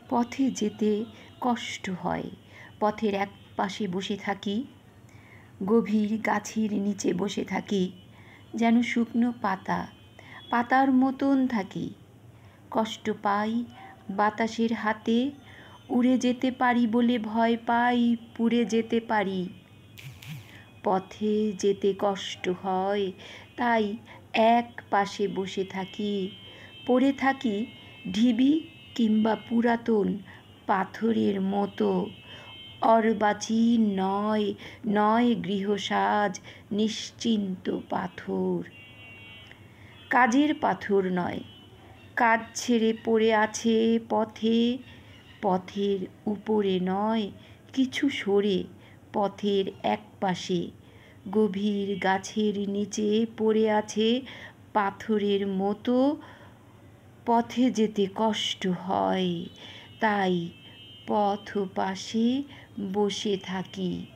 পথে যেতে কষ্ট হয়, পথের এক পাশে বসে থাকি, গভীর গাছের নিচে বসে থাকি, যেন শুকনো পাতা, পাতার মতন থাকি। কষ্ট পাই বাতাসের হাতে, উড়ে যেতে পারি বলে ভয় পাই, পুড়ে যেতে পারি। পথে যেতে কষ্ট হয়, তাই এক পাশে বসে থাকি, পড়ে থাকি ঢিবি কিংবা পুরাতন পাথরের মতো। অর্বাচীন নয়, নয় গৃহসাজ, নিশ্চিন্ত পাথর। কাজের পাথর নয়, কাজ ছেড়ে পড়ে আছে পথে, পথের উপরে নয়, কিছু সরে পথের এক পাশে, গভীর গাছের নিচে পড়ে আছে পাথরের মতো। পথে যেতে কষ্ট হয়, তাই পথ পাশে বসে থাকি।